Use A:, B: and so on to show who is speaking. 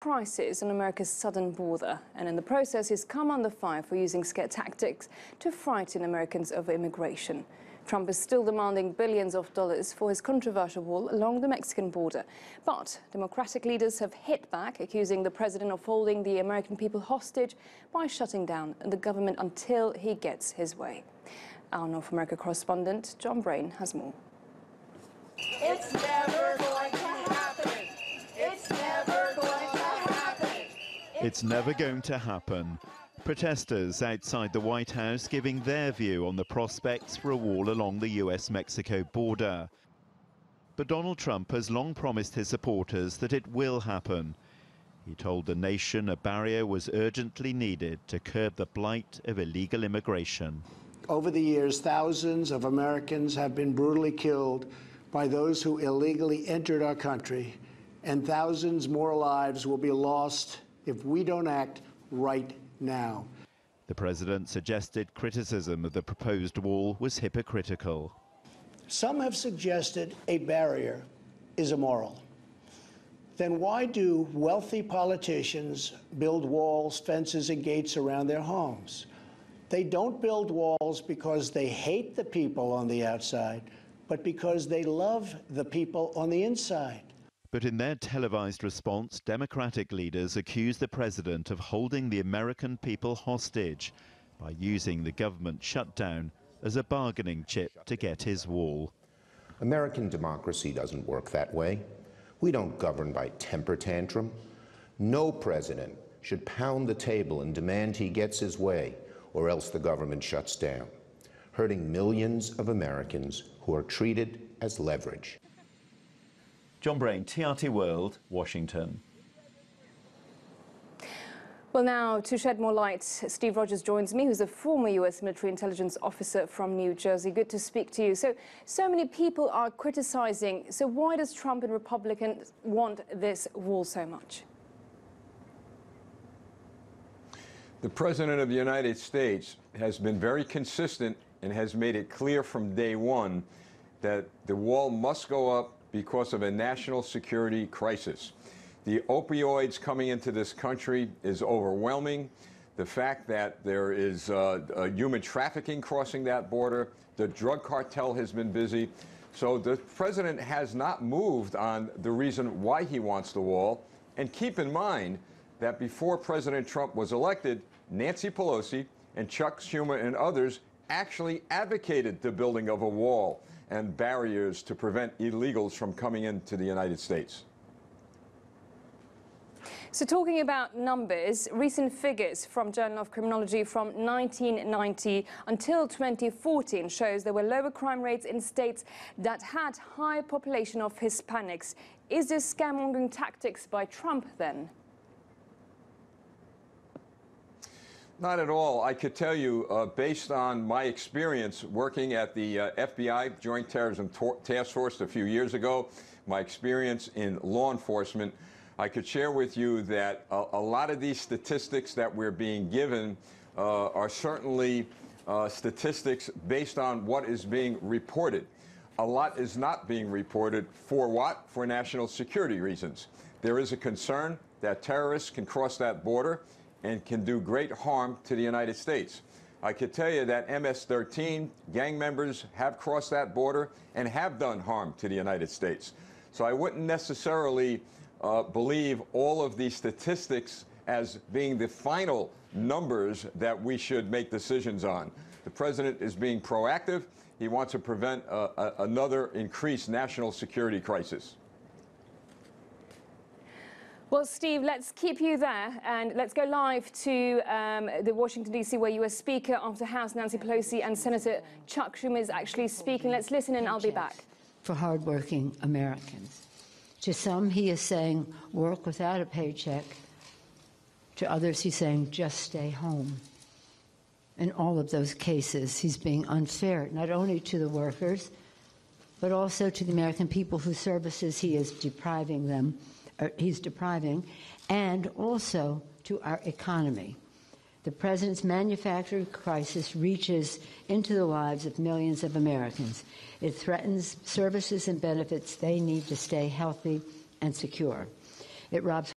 A: crisis on America's southern border, and in the process he's come under fire for using scare tactics to frighten Americans of immigration. Trump is still demanding billions of dollars for his controversial wall along the Mexican border. But Democratic leaders have hit back, accusing the president of holding the American people hostage by shutting down the government until he gets his way. Our North America correspondent, John Brain, has more.
B: It's never going to happen. It's never going to happen.
C: It's never going to happen. Protesters outside the White House giving their view on the prospects for a wall along the US-Mexico border. But Donald Trump has long promised his supporters that it will happen. He told the nation a barrier was urgently needed to curb the blight of illegal immigration.
D: Over the years, thousands of Americans have been brutally killed by those who illegally entered our country, and thousands more lives will be lost if we don't act right now.
C: The president suggested criticism of the proposed wall was hypocritical.
D: Some have suggested a barrier is immoral. Then why do wealthy politicians build walls, fences, and gates around their homes? They don't build walls because they hate the people on the outside, but because they love the people on the inside.
C: But in their televised response, Democratic leaders accused the president of holding the American people hostage by using the government shutdown as a bargaining chip to get his wall.
E: American democracy doesn't work that way. We don't govern by temper tantrum. No president should pound the table and demand he gets his way, or else the government shuts down, hurting millions of Americans who are treated as leverage.
C: John Brain, TRT World, Washington.
A: Well, now, to shed more light, Steve Rogers joins me, who's a former US military intelligence officer from New Jersey. Good to speak to you. So many people are criticizing. So why does Trump and Republicans want this wall so much?
F: The President of the United States has been very consistent and has made it clear from day one that the wall must go up because of a national security crisis. The opioids coming into this country is overwhelming. The fact that there is human trafficking crossing that border, the drug cartel has been busy. So the president has not moved on the reason why he wants the wall. And keep in mind that before President Trump was elected, Nancy Pelosi and Chuck Schumer and others actually advocated the building of a wall and barriers to prevent illegals from coming into the United States.
A: So talking about numbers, recent figures from Journal of Criminology from 1990 until 2014 shows there were lower crime rates in states that had high population of Hispanics. Is this scaremongering tactics by Trump then?
F: Not at all. I could tell you, based on my experience working at the FBI Joint Terrorism Task Force a few years ago, my experience in law enforcement, I could share with you that a lot of these statistics that we're being given are certainly statistics based on what is being reported. A lot is not being reported. For what? For national security reasons. There is a concern that terrorists can cross that border and can do great harm to the United States. I could tell you that MS-13 gang members have crossed that border and have done harm to the United States. So I wouldn't necessarily believe all of these statistics as being the final numbers that we should make decisions on. The president is being proactive. He wants to prevent another increased national security crisis.
A: Well, Steve, let's keep you there and let's go live to the Washington, D.C., where U.S. Speaker of the House, Nancy Pelosi, and Senator Chuck Schumer is actually speaking. Let's listen and I'll be back.
G: For hardworking Americans. To some, he is saying, work without a paycheck. To others, he's saying, just stay home. In all of those cases, he's being unfair, not only to the workers, but also to the American people whose services he is depriving them. He's depriving, and also to our economy. The president's manufacturing crisis reaches into the lives of millions of Americans. It threatens services and benefits they need to stay healthy and secure. It robs